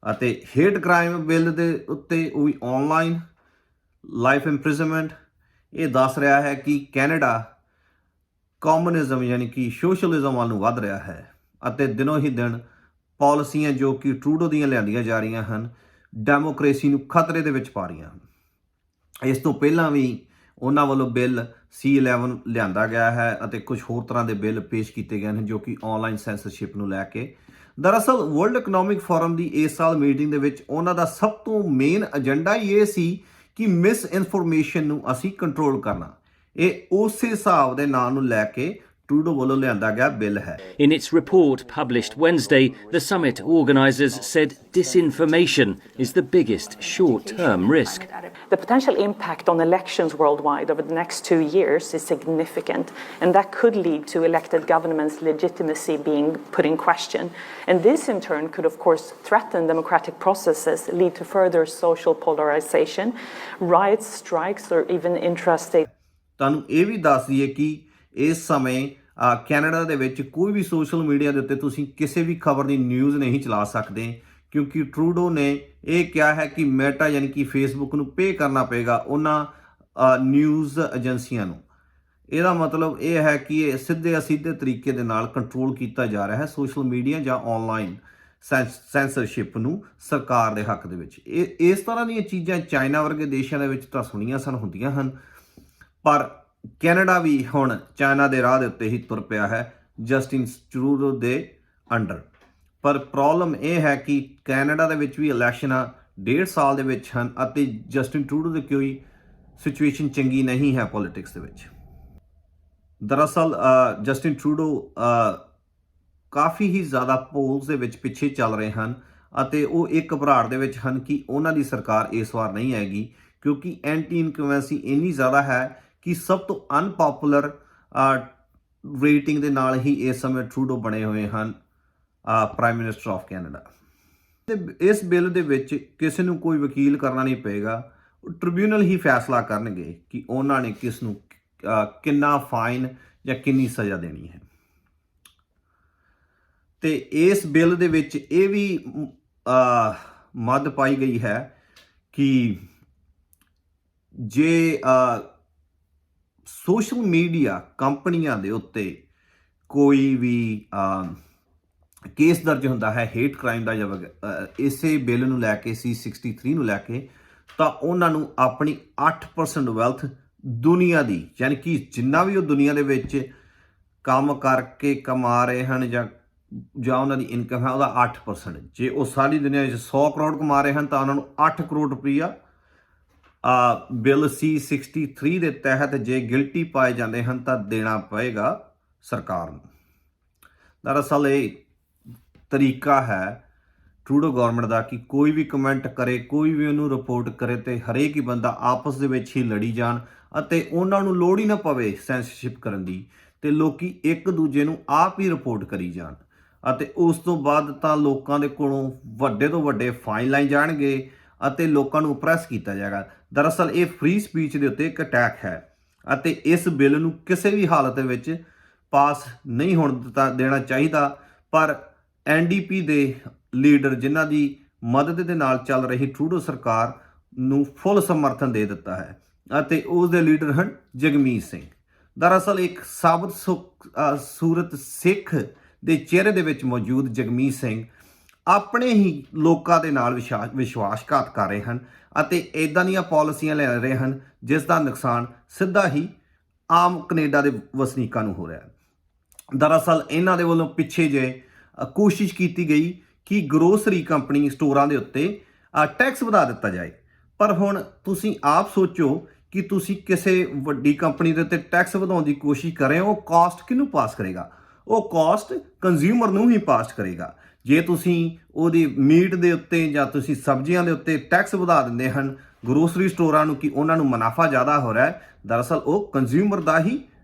ਅਤੇ ਹੇਟ ਕ੍ਰਾਈਮ ਬਿੱਲ ਦੇ ਉੱਤੇ ਉਹ ਵੀ ਆਨਲਾਈਨ ਲਾਈਫ ਇੰਪ੍ਰਿਜ਼ਨਮੈਂਟ। ਇਹ ਦੱਸ ਰਿਹਾ ਹੈ ਕਿ ਕੈਨੇਡਾ ਕਮਿਊਨਿਜ਼ਮ ਯਾਨੀ ਕਿ ਸੋਸ਼ਲਿਜ਼ਮ ਵੱਲ ਨੂੰ ਵੱਧ ਰਿਹਾ ਹੈ ਅਤੇ ਦਿਨੋਂ ਹੀ ਦਿਨ ਪਾਲਿਸੀਆਂ ਜੋ ਕਿ ਟਰੂਡੋ ਦੀਆਂ ਲਿਆਂਦੀਆਂ ਜਾ ਰਹੀਆਂ ਹਨ ਡੈਮੋਕ੍ਰੇਸੀ ਨੂੰ ਖਤਰੇ ਦੇ ਵਿੱਚ ਪਾ ਰਹੀਆਂ ਹਨ। ਇਸ ਤੋਂ ਪਹਿਲਾਂ ਵੀ ਉਹਨਾਂ ਵੱਲੋਂ ਬਿੱਲ C11 ਲਿਆਂਦਾ ਗਿਆ ਹੈ ਅਤੇ ਕੁਝ ਹੋਰ ਤਰ੍ਹਾਂ ਦੇ ਬਿੱਲ ਪੇਸ਼ ਕੀਤੇ ਗਏ ਹਨ ਜੋ ਕਿ ਆਨਲਾਈਨ ਸੈਂਸਰਸ਼ਿਪ ਨੂੰ ਲੈ ਕੇ। ਦਰਅਸਲ ਵਰਲਡ ਇਕਨੋਮਿਕ ਫੋਰਮ ਦੀ ਇਸ ਸਾਲ ਮੀਟਿੰਗ ਦੇ ਵਿੱਚ ਉਹਨਾਂ ਦਾ ਸਭ ਤੋਂ ਮੇਨ ਏਜੰਡਾ ਇਹ ਸੀ ਕਿ ਮਿਸ ਇਨਫੋਰਮੇਸ਼ਨ ਨੂੰ ਅਸੀਂ ਕੰਟਰੋਲ ਕਰਨਾ। ਇਹ ਉਸੇ ਹਿਸਾਬ ਦੇ ਨਾਂ ਨੂੰ ਲੈ ਕੇ ਟਰੂਡੋ ਵੱਲੋਂ ਲਿਆਂਦਾ ਗਿਆ ਬਿੱਲ ਹੈ। In its report published Wednesday, the summit organisers said disinformation is the biggest short-term risk. The potential impact on elections worldwide over the next 2 years is significant, and that could lead to elected governments' legitimacy being put in question. And this in turn could of course threaten democratic processes, lead to further social polarization, riots, strikes, or even intrastate. ਤੁਹਾਨੂੰ ਇਹ ਵੀ ਦੱਸ ਦਈਏ ਕਿ ਇਸ ਸਮੇਂ Canada ਦੇ ਵਿੱਚ ਕੋਈ ਵੀ ਸੋਸ਼ਲ ਮੀਡੀਆ ਦੇ ਉੱਤੇ ਤੁਸੀਂ ਕਿਸੇ ਵੀ ਖਬਰ ਦੀ ਨਿਊਜ਼ ਨਹੀਂ ਚਲਾ ਸਕਦੇ, ਕਿਉਂਕਿ ਟਰੂਡੋ ਨੇ ਇਹ ਕਿਹਾ ਹੈ ਕਿ ਮੈਟਾ ਯਾਨੀ ਕਿ ਫੇਸਬੁੱਕ ਨੂੰ ਪੇ ਕਰਨਾ ਪਏਗਾ ਉਹਨਾਂ ਨਿਊਜ਼ ਏਜੰਸੀਆਂ ਨੂੰ। ਇਹਦਾ ਮਤਲਬ ਇਹ ਹੈ ਕਿ ਇਹ ਸਿੱਧੇ ਅਸਿੱਧੇ ਤਰੀਕੇ ਦੇ ਨਾਲ ਕੰਟਰੋਲ ਕੀਤਾ ਜਾ ਰਿਹਾ ਹੈ ਸੋਸ਼ਲ ਮੀਡੀਆ ਜਾਂ ਆਨਲਾਈਨ ਸੈਂਸਰਸ਼ਿਪ ਨੂੰ ਸਰਕਾਰ ਦੇ ਹੱਕ ਦੇ ਵਿੱਚ। ਇਸ ਤਰ੍ਹਾਂ ਦੀਆਂ ਚੀਜ਼ਾਂ ਚਾਈਨਾ ਵਰਗੇ ਦੇਸ਼ਾਂ ਦੇ ਵਿੱਚ ਤਾਂ ਸੁਣੀਆਂ ਹੁੰਦੀਆਂ ਹਨ, ਪਰ ਕੈਨੇਡਾ ਵੀ ਹੁਣ ਚਾਈਨਾ ਦੇ ਰਾਹ ਦੇ ਉੱਤੇ ਹੀ ਤੁਰ ਪਿਆ ਹੈ ਜਸਟਿਨ ਟਰੂਡੋ ਦੇ ਅੰਡਰ। ਪਰ ਪ੍ਰੋਬਲਮ ਇਹ ਹੈ ਕਿ ਕੈਨੇਡਾ ਦੇ ਵਿੱਚ ਵੀ ਇਲੈਕਸ਼ਨਾਂ 1.5 ਸਾਲ ਦੇ ਵਿੱਚ ਹਨ ਅਤੇ ਜਸਟਿਨ ਟਰੂਡੋ ਦੀ ਕੋਈ ਸਿਚੁਏਸ਼ਨ ਚੰਗੀ ਨਹੀਂ ਹੈ ਪੋਲਿਟਿਕਸ ਦੇ ਵਿੱਚ। ਦਰਅਸਲ ਜਸਟਿਨ ਟਰੂਡੋ ਕਾਫੀ ਹੀ ਜ਼ਿਆਦਾ ਪੋਲਸ ਦੇ ਵਿੱਚ ਪਿੱਛੇ ਚੱਲ ਰਹੇ ਹਨ ਅਤੇ ਉਹ ਇੱਕ ਘਬਰਾਹਟ ਦੇ ਵਿੱਚ ਹਨ ਕਿ ਉਹਨਾਂ ਦੀ ਸਰਕਾਰ ਇਸ ਵਾਰ ਨਹੀਂ ਆਏਗੀ, ਕਿਉਂਕਿ ਐਂਟੀ ਇਨਕੁਮੈਂਸੀ ਇੰਨੀ ਜ਼ਿਆਦਾ ਹੈ ਕਿ ਸਭ ਤੋਂ ਅਨਪੋਪੂਲਰ ਰੇਟਿੰਗ ਦੇ ਨਾਲ ਹੀ ਇਸ ਸਮੇਂ ਟਰੂਡੋ ਬਣੇ ਹੋਏ ਹਨ ਪ੍ਰਾਈਮ ਮਿਨਿਸਟਰ ਆਫ ਕੈਨੇਡਾ। ਤੇ ਇਸ ਬਿੱਲ ਦੇ ਵਿੱਚ ਕਿਸੇ ਨੂੰ ਕੋਈ ਵਕੀਲ ਕਰਨਾ ਨਹੀਂ ਪਏਗਾ, ਟ੍ਰਿਬਿਊਨਲ ਹੀ ਫੈਸਲਾ ਕਰਨਗੇ ਕਿ ਉਹਨਾਂ ਨੇ ਕਿਸ ਨੂੰ ਕਿੰਨਾ ਫਾਈਨ ਜਾਂ ਕਿੰਨੀ ਸਜ਼ਾ ਦੇਣੀ ਹੈ। ਤੇ ਇਸ ਬਿੱਲ ਦੇ ਵਿੱਚ ਇਹ ਵੀ ਮੱਦ ਪਾਈ ਗਈ ਹੈ ਕਿ ਜੇ ਸੋਸ਼ਲ ਮੀਡੀਆ ਕੰਪਨੀਆਂ ਦੇ ਉੱਤੇ ਕੋਈ ਵੀ ਕੇਸ ਦਰਜ ਹੁੰਦਾ ਹੈ ਹੇਟ ਕ੍ਰਾਈਮ ਦਾ ਜਾਂ ਇਸੇ ਬਿੱਲ ਨੂੰ ਲੈ ਕੇ C63 ਨੂੰ ਲੈ ਕੇ, ਤਾਂ ਉਹਨਾਂ ਨੂੰ ਆਪਣੀ 8% ਵੈਲਥ ਦੁਨੀਆ ਦੀ, ਯਾਨੀ ਕਿ ਜਿੰਨਾ ਵੀ ਉਹ ਦੁਨੀਆ ਦੇ ਵਿੱਚ ਕੰਮ ਕਰਕੇ ਕਮਾ ਰਹੇ ਹਨ ਜਾਂ ਉਹਨਾਂ ਦੀ ਇਨਕਮ ਹੈ ਉਹਦਾ 8%। ਜੇ ਉਹ ਸਾਰੀ ਦੁਨੀਆ ਵਿੱਚ 100 ਕਰੋੜ ਕਮਾ ਰਹੇ ਹਨ ਤਾਂ ਉਹਨਾਂ ਨੂੰ 8 ਕਰੋੜ ਰੁਪਈਆ ਬਿੱਲ C63 ਦੇ ਤਹਿਤ ਜੇ ਗਿਲਟੀ ਪਾਏ ਜਾਂਦੇ ਹਨ ਤਾਂ ਦੇਣਾ ਪਏਗਾ ਸਰਕਾਰ ਨੂੰ। ਦਰਅਸਲ ਇਹ ਤਰੀਕਾ ਹੈ ਟਰੂਡੋ ਗਵਰਨਮੈਂਟ ਦਾ ਕਿ ਕੋਈ ਵੀ ਕਮੈਂਟ ਕਰੇ, ਕੋਈ ਵੀ ਉਹਨੂੰ ਰਿਪੋਰਟ ਕਰੇ ਤੇ ਹਰੇਕ ਹੀ ਬੰਦਾ ਆਪਸ ਦੇ ਵਿੱਚ ਹੀ ਲੜੀ ਜਾਣ ਅਤੇ ਉਹਨਾਂ ਨੂੰ ਲੋੜ ਹੀ ਨਾ ਪਵੇ ਸੈਂਸਰਸ਼ਿਪ ਕਰਨ ਦੀ, ਤੇ ਲੋਕੀ ਇੱਕ ਦੂਜੇ ਨੂੰ ਆਪ ਹੀ ਰਿਪੋਰਟ ਕਰੀ ਜਾਣ ਅਤੇ ਉਸ ਤੋਂ ਬਾਅਦ ਤਾਂ ਲੋਕਾਂ ਦੇ ਕੋਲੋਂ ਵੱਡੇ ਤੋਂ ਵੱਡੇ ਫਾਈਨ ਲਾਏ ਜਾਣਗੇ ਅਤੇ ਲੋਕਾਂ ਨੂੰ ਓਪਰੈਸ ਕੀਤਾ ਜਾਏਗਾ। ਦਰਅਸਲ ਇਹ ਫ੍ਰੀ ਸਪੀਚ ਦੇ ਉੱਤੇ ਇੱਕ ਅਟੈਕ ਹੈ ਅਤੇ ਇਸ ਬਿੱਲ ਨੂੰ ਕਿਸੇ ਵੀ ਹਾਲਤ ਵਿੱਚ ਪਾਸ ਨਹੀਂ ਹੋਣ ਦੇਣਾ ਚਾਹੀਦਾ, ਪਰ NDP ਦੇ ਲੀਡਰ ਜਿਨ੍ਹਾਂ ਦੀ ਮਦਦ ਦੇ ਨਾਲ ਚੱਲ ਰਹੀ ਟਰੂਡੋ ਸਰਕਾਰ ਨੂੰ ਫੁੱਲ ਸਮਰਥਨ ਦੇ ਦਿੱਤਾ ਹੈ ਅਤੇ ਉਸ ਦੇ ਲੀਡਰ ਹਨ ਜਗਮੀਤ ਸਿੰਘ। ਦਰਅਸਲ ਇੱਕ ਸਾਬਤ ਸੂਰਤ ਸਿੱਖ ਦੇ ਚਿਹਰੇ ਦੇ ਵਿੱਚ ਮੌਜੂਦ ਜਗਮੀਤ ਸਿੰਘ ਆਪਣੇ ਹੀ ਲੋਕਾਂ ਦੇ ਨਾਲ ਵਿਸ਼ਵਾਸਘਾਤ ਕਰ ਰਹੇ ਹਨ ਅਤੇ ਇੱਦਾਂ ਦੀਆਂ ਪਾਲਿਸੀਆਂ ਲੈ ਰਹੇ ਹਨ ਜਿਸ ਦਾ ਨੁਕਸਾਨ ਸਿੱਧਾ ਹੀ ਆਮ ਕੈਨੇਡਾ ਦੇ ਵਸਨੀਕਾਂ ਨੂੰ ਹੋ ਰਿਹਾ ਹੈ। ਦਰਅਸਲ ਇਹਨਾਂ ਦੇ ਵੱਲੋਂ ਪਿੱਛੇ ਜੇ ਕੋਸ਼ਿਸ਼ ਕੀਤੀ ਗਈ ਕਿ ਗਰੋਸਰੀ ਕੰਪਨੀ ਸਟੋਰਾਂ ਦੇ ਉੱਤੇ ਟੈਕਸ ਵਧਾ ਦਿੱਤਾ ਜਾਏ, ਪਰ ਹੁਣ ਤੁਸੀਂ ਆਪ ਸੋਚੋ ਕਿ ਤੁਸੀਂ ਕਿਸੇ ਵੱਡੀ ਕੰਪਨੀ ਦੇ ਉੱਤੇ ਟੈਕਸ ਵਧਾਉਣ ਦੀ ਕੋਸ਼ਿਸ਼ ਕਰ ਰਹੇ ਹੋ, ਉਹ ਕਾਸਟ ਕਿਹਨੂੰ ਪਾਸ ਕਰੇਗਾ? ਉਹ ਕਾਸਟ ਕੰਜ਼ਿਊਮਰ ਨੂੰ ਹੀ ਪਾਸ ਕਰੇਗਾ। ਜੇ ਤੁਸੀਂ ਉਹਦੀ ਮੀਟ ਦੇ ਉੱਤੇ ਜਾਂ ਤੁਸੀਂ ਸਬਜ਼ੀਆਂ ਦੇ ਉੱਤੇ ਟੈਕਸ ਵਧਾ ਦਿੰਦੇ ਹਨ ਗਰੋਸਰੀ ਸਟੋਰਾਂ ਨੂੰ ਕਿ ਉਹਨਾਂ ਨੂੰ ਮੁਨਾਫਾ ਜ਼ਿਆਦਾ ਹੋ ਰਿਹਾ ਹੈ, ਦਰਅਸਲ ਉਹ ਕੰਜ਼ਿਊਮਰ ਦਾ ਹੀ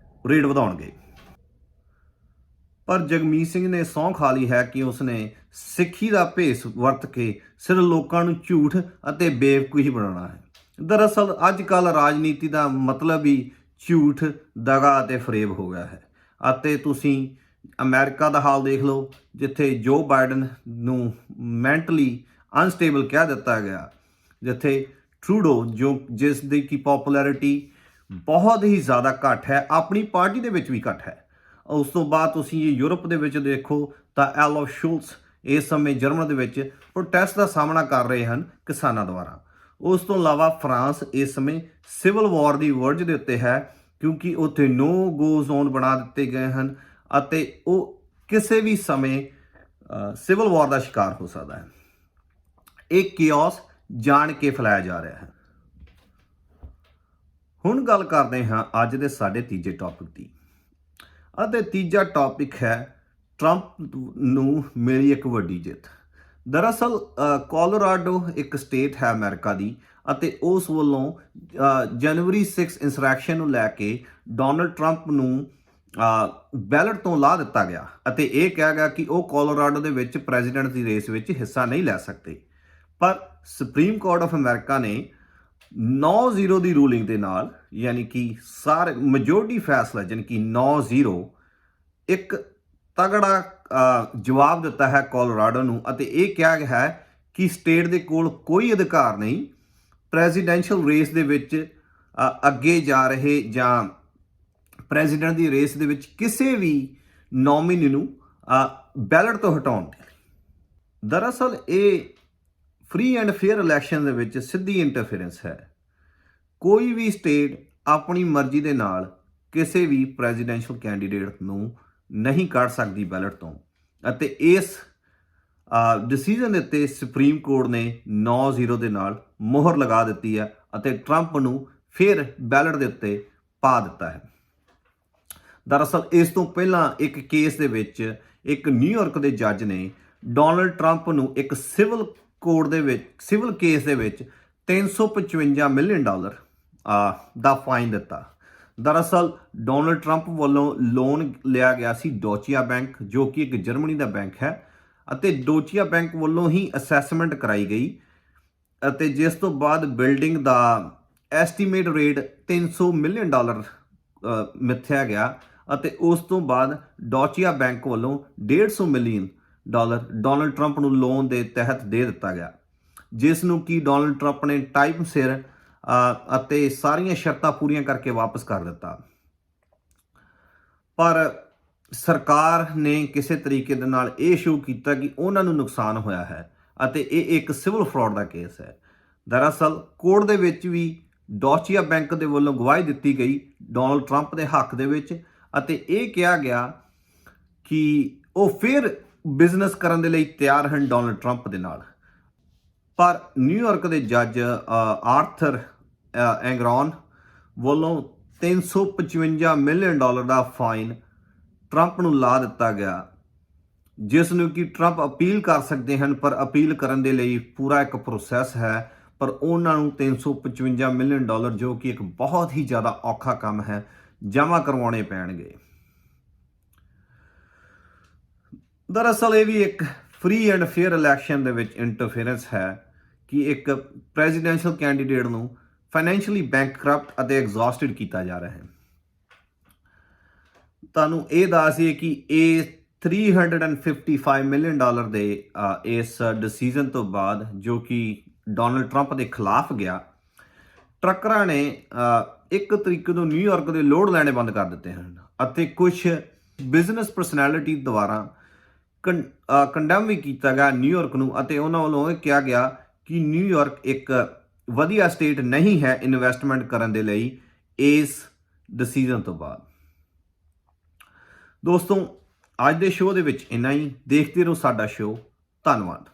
ਰੇਟ ਵਧਾਉਣਗੇ। ਪਰ ਜਗਮੀਤ ਸਿੰਘ ਨੇ ਸਹੁੰ ਖਾ ਲਈ ਹੈ ਕਿ ਉਸਨੇ ਸਿੱਖੀ ਦਾ ਭੇਸ ਵਰਤ ਕੇ ਸਿਰਫ ਲੋਕਾਂ ਨੂੰ ਝੂਠ ਅਤੇ ਬੇਵਕੂਫੀ ਬਣਾਉਣਾ ਹੈ। ਦਰਅਸਲ ਅੱਜ ਕੱਲ੍ਹ ਰਾਜਨੀਤੀ ਦਾ ਮਤਲਬ ਹੀ ਝੂਠ, ਦਗਾ ਅਤੇ ਫਰੇਬ ਹੋ ਗਿਆ ਹੈ ਅਤੇ ਤੁਸੀਂ ਅਮਰੀਕਾ ਦਾ ਹਾਲ ਦੇਖ ਲਓ, ਜਿੱਥੇ ਜੋ ਬਾਈਡਨ ਨੂੰ ਮੈਂਟਲੀ ਅਨਸਟੇਬਲ ਕਹਿ ਦਿੱਤਾ ਗਿਆ, ਜਿੱਥੇ ਟਰੂਡੋ ਜਿਸ ਦੀ ਕੀ ਪੋਪੂਲੈਰਿਟੀ ਬਹੁਤ ਹੀ ਜ਼ਿਆਦਾ ਘੱਟ ਹੈ, ਆਪਣੀ ਪਾਰਟੀ ਦੇ ਵਿੱਚ ਵੀ ਘੱਟ ਹੈ। ਉਸ ਤੋਂ ਬਾਅਦ ਤੁਸੀਂ ਇਹ ਯੂਰਪ ਦੇ ਵਿੱਚ ਦੇਖੋ ਤਾਂ ਔਲਾਫ ਸ਼ੋਲਜ਼ ਇਸ ਸਮੇਂ ਜਰਮਨ ਦੇ ਵਿੱਚ ਪ੍ਰੋਟੈਸਟ ਦਾ ਸਾਹਮਣਾ ਕਰ ਰਹੇ ਹਨ ਕਿਸਾਨਾਂ ਦੁਆਰਾ। ਉਸ ਤੋਂ ਇਲਾਵਾ ਫਰਾਂਸ ਇਸ ਸਮੇਂ ਸਿਵਲ ਵਾਰ ਦੀ ਵਰਜ ਦੇ ਉੱਤੇ ਹੈ ਕਿਉਂਕਿ ਉੱਥੇ ਨੋ ਗੋ ਜ਼ੋਨ ਬਣਾ ਦਿੱਤੇ ਗਏ ਹਨ ਅਤੇ ਉਹ ਕਿਸੇ ਵੀ ਸਮੇਂ ਸਿਵਲ ਵਾਰ ਦਾ ਸ਼ਿਕਾਰ ਹੋ ਸਕਦਾ ਹੈ। ਇਹ ਕਿਓਸ ਜਾਣ ਕੇ ਫੈਲਾਇਆ ਜਾ ਰਿਹਾ ਹੈ। ਹੁਣ ਗੱਲ ਕਰਦੇ ਹਾਂ ਅੱਜ ਦੇ ਸਾਡੇ ਤੀਜੇ ਟੌਪਿਕ ਦੀ ਅਤੇ ਤੀਜਾ ਟੌਪਿਕ ਹੈ ਟਰੰਪ ਨੂੰ ਮਿਲੀ ਇੱਕ ਵੱਡੀ ਜਿੱਤ। ਦਰਅਸਲ ਕੋਲੋਰਾਡੋ ਇੱਕ ਸਟੇਟ ਹੈ ਅਮਰੀਕਾ ਦੀ ਅਤੇ ਉਸ ਵੱਲੋਂ ਜਨਵਰੀ 6 ਇੰਸਰੈਕਸ਼ਨ ਨੂੰ ਲੈ ਕੇ ਡੋਨਲਡ ਟਰੰਪ ਨੂੰ ਬੈਲਟ ਤੋਂ ਲਾ ਦਿੱਤਾ ਗਿਆ ਅਤੇ ਇਹ ਕਿਹਾ ਗਿਆ ਕਿ ਉਹ ਕੋਲੋਰਾਡੋ ਦੇ ਵਿੱਚ ਪ੍ਰੈਜ਼ੀਡੈਂਟ ਦੀ ਰੇਸ ਵਿੱਚ ਹਿੱਸਾ ਨਹੀਂ ਲੈ ਸਕਦੇ। ਪਰ ਸੁਪਰੀਮ ਕੋਰਟ ਆਫ ਅਮਰੀਕਾ ਨੇ 9-0 ਦੀ ਰੂਲਿੰਗ ਦੇ ਨਾਲ, ਯਾਨੀ ਕਿ ਸਾਰੇ ਮੈਜੋਰਟੀ ਫੈਸਲਾ ਯਾਨੀ ਕਿ 9-0 ਇੱਕ ਤਗੜਾ ਜਵਾਬ ਦਿੱਤਾ ਹੈ ਕੋਲੋਰਾਡੋ ਨੂੰ ਅਤੇ ਇਹ ਕਿਹਾ ਗਿਆ ਹੈ ਕਿ ਸਟੇਟ ਦੇ ਕੋਲ ਕੋਈ ਅਧਿਕਾਰ ਨਹੀਂ ਪ੍ਰੈਜ਼ੀਡੈਂਸ਼ੀਅਲ ਰੇਸ ਦੇ ਵਿੱਚ ਅੱਗੇ ਜਾ ਰਹੇ ਜਾਂ ਪ੍ਰੈਜ਼ੀਡੈਂਟ ਦੀ ਰੇਸ ਦੇ ਵਿੱਚ ਕਿਸੇ ਵੀ ਨੋਮੀਨੀ ਨੂੰ ਬੈਲਟ ਤੋਂ ਹਟਾਉਣ ਦੇ ਲਈ। ਦਰਅਸਲ ਇਹ ਫ੍ਰੀ ਐਂਡ ਫੇਅਰ ਇਲੈਕਸ਼ਨ ਦੇ ਵਿੱਚ ਸਿੱਧੀ ਇੰਟਰਫੇਰੈਂਸ ਹੈ। ਕੋਈ ਵੀ ਸਟੇਟ ਆਪਣੀ ਮਰਜ਼ੀ ਦੇ ਨਾਲ ਕਿਸੇ ਵੀ ਪ੍ਰੈਜ਼ੀਡੈਂਸ਼ੀਅਲ ਕੈਂਡੀਡੇਟ ਨੂੰ ਨਹੀਂ ਕੱਢ ਸਕਦੀ ਬੈਲਟ ਤੋਂ ਅਤੇ ਇਸ ਡਿਸੀਜਨ ਦੇ ਉੱਤੇ ਸੁਪਰੀਮ ਕੋਰਟ ਨੇ 9-0 ਦੇ ਨਾਲ ਮੋਹਰ ਲਗਾ ਦਿੱਤੀ ਹੈ ਅਤੇ ਟਰੰਪ ਨੂੰ ਫਿਰ ਬੈਲਟ ਦੇ ਉੱਤੇ ਪਾ ਦਿੱਤਾ ਹੈ। ਦਰਅਸਲ ਇਸ ਤੋਂ ਪਹਿਲਾਂ ਇੱਕ ਕੇਸ ਦੇ ਵਿੱਚ ਇੱਕ ਨਿਊਯਾਰਕ ਦੇ ਜੱਜ ਨੇ ਡੋਨਲਡ ਟਰੰਪ ਨੂੰ ਇੱਕ ਸਿਵਲ ਕੇਸ ਦੇ ਵਿੱਚ $355 ਮਿਲੀਅਨ ਦਾ ਫਾਈਨ ਦਿੱਤਾ। ਦਰਅਸਲ ਡੋਨਲਡ ਟਰੰਪ ਵੱਲੋਂ ਲੋਨ ਲਿਆ ਗਿਆ ਸੀ ਡੋਚੀਆ ਬੈਂਕ, ਜੋ ਕਿ ਇੱਕ ਜਰਮਨੀ ਦਾ ਬੈਂਕ ਹੈ ਅਤੇ ਡੋਚੀਆ ਬੈਂਕ ਵੱਲੋਂ ਹੀ ਅਸੈਸਮੈਂਟ ਕਰਾਈ ਗਈ ਅਤੇ ਜਿਸ ਤੋਂ ਬਾਅਦ ਬਿਲਡਿੰਗ ਦਾ ਐਸਟੀਮੇਟ ਰੇਟ $300 ਮਿਲੀਅਨ ਮਿੱਥਿਆ ਗਿਆ ਅਤੇ ਉਸ ਤੋਂ ਬਾਅਦ ਡੋਚੀਆ ਬੈਂਕ ਵੱਲੋਂ $150 ਮਿਲੀਅਨ ਡੋਨਲਡ ਟਰੰਪ ਨੂੰ ਲੋਨ ਦੇ ਤਹਿਤ ਦੇ ਦਿੱਤਾ ਗਿਆ, ਜਿਸ ਨੂੰ ਕਿ ਡੋਨਲਡ ਟਰੰਪ ਨੇ ਟਾਈਮ ਸਿਰ ਅਤੇ ਸਾਰੀਆਂ ਸ਼ਰਤਾਂ ਪੂਰੀਆਂ ਕਰਕੇ ਵਾਪਸ ਕਰ ਦਿੱਤਾ। ਪਰ ਸਰਕਾਰ ਨੇ ਕਿਸੇ ਤਰੀਕੇ ਦੇ ਨਾਲ ਇਹ ਸ਼ੋਅ ਕੀਤਾ ਕਿ ਉਹਨਾਂ ਨੂੰ ਨੁਕਸਾਨ ਹੋਇਆ ਹੈ ਅਤੇ ਇਹ ਇੱਕ ਸਿਵਲ ਫਰਾਡ ਦਾ ਕੇਸ ਹੈ। ਦਰਅਸਲ ਕੋਰਟ ਦੇ ਵਿੱਚ ਵੀ ਡੌਚੀਆ ਬੈਂਕ ਦੇ ਵੱਲੋਂ ਗਵਾਹੀ ਦਿੱਤੀ ਗਈ ਡੋਨਲਡ ਟਰੰਪ ਦੇ ਹੱਕ ਦੇ ਵਿੱਚ ਅਤੇ ਇਹ ਕਿਹਾ ਗਿਆ ਕਿ ਉਹ ਫਿਰ ਬਿਜ਼ਨਸ ਕਰਨ ਦੇ ਲਈ ਤਿਆਰ ਹਨ ਡੋਨਲਡ ਟਰੰਪ ਦੇ ਨਾਲ। ਪਰ ਨਿਊਯਾਰਕ ਦੇ ਜੱਜ ਆਰਥਰ ਐਂਗਰੌਨ ਵੱਲੋਂ $355 ਮਿਲੀਅਨ ਦਾ ਫਾਈਨ ਟਰੰਪ ਨੂੰ ਲਾ ਦਿੱਤਾ ਗਿਆ, ਜਿਸ ਨੂੰ ਕਿ ਟਰੰਪ ਅਪੀਲ ਕਰ ਸਕਦੇ ਹਨ, ਪਰ ਅਪੀਲ ਕਰਨ ਦੇ ਲਈ ਪੂਰਾ ਇੱਕ ਪ੍ਰੋਸੈਸ ਹੈ। ਪਰ ਉਹਨਾਂ ਨੂੰ $355 ਮਿਲੀਅਨ, ਜੋ ਕਿ ਇੱਕ ਬਹੁਤ ਹੀ ਜ਼ਿਆਦਾ ਔਖਾ ਕੰਮ ਹੈ, ਜਮ੍ਹਾਂ ਕਰਵਾਉਣੇ ਪੈਣਗੇ। ਦਰਅਸਲ ਇਹ ਵੀ ਇੱਕ ਫ੍ਰੀ ਐਂਡ ਫੇਅਰ ਇਲੈਕਸ਼ਨ ਦੇ ਵਿੱਚ ਇੰਟਰਫੇਰੈਂਸ ਹੈ ਕਿ ਇੱਕ ਪ੍ਰੈਜ਼ੀਡੈਂਸ਼ੀਅਲ ਕੈਂਡੀਡੇਟ ਨੂੰ ਫਾਈਨੈਂਸ਼ੀਅਲੀ ਬੈਂਕਰਪਟ ਅਤੇ ਐਗਜ਼ੌਸਟਡ ਕੀਤਾ ਜਾ ਰਿਹਾ ਹੈ। ਤੁਹਾਨੂੰ ਇਹ ਦੱਸੀਏ ਕਿ ਇਹ $355 ਮਿਲੀਅਨ ਦੇ ਇਸ ਡਿਸੀਜਨ ਤੋਂ ਬਾਅਦ, ਜੋ ਕਿ ਡੋਨਲਡ ਟਰੰਪ ਦੇ ਖਿਲਾਫ ਗਿਆ, ਟਰੱਕਰਾਂ ਨੇ 1 ਤਰੀਕ ਤੋਂ ਨਿਊਯਾਰਕ ਦੇ ਲੋਡ ਲੈਣੇ ਬੰਦ ਕਰ ਦਿੱਤੇ ਹਨ ਅਤੇ ਕੁਝ ਬਿਜ਼ਨਸ ਪਰਸਨੈਲਿਟੀ ਦੁਆਰਾ ਕੰਡੈਮ ਵੀ ਕੀਤਾ ਗਿਆ ਨਿਊਯਾਰਕ ਨੂੰ, ਅਤੇ ਉਹਨਾਂ ਵੱਲੋਂ ਇਹ ਕਿਹਾ ਗਿਆ ਕਿ ਨਿਊਯਾਰਕ ਇੱਕ ਵਧੀਆ ਸਟੇਟ ਨਹੀਂ ਹੈ ਇਨਵੈਸਟਮੈਂਟ ਕਰਨ ਦੇ ਲਈ ਇਸ ਡਿਸੀਜਨ ਤੋਂ ਬਾਅਦ। ਦੋਸਤੋ, ਅੱਜ ਦੇ ਸ਼ੋਅ ਦੇ ਵਿੱਚ ਇੰਨਾ ਹੀ। ਦੇਖਦੇ ਰਹੋ ਸਾਡਾ ਸ਼ੋਅ। ਧੰਨਵਾਦ।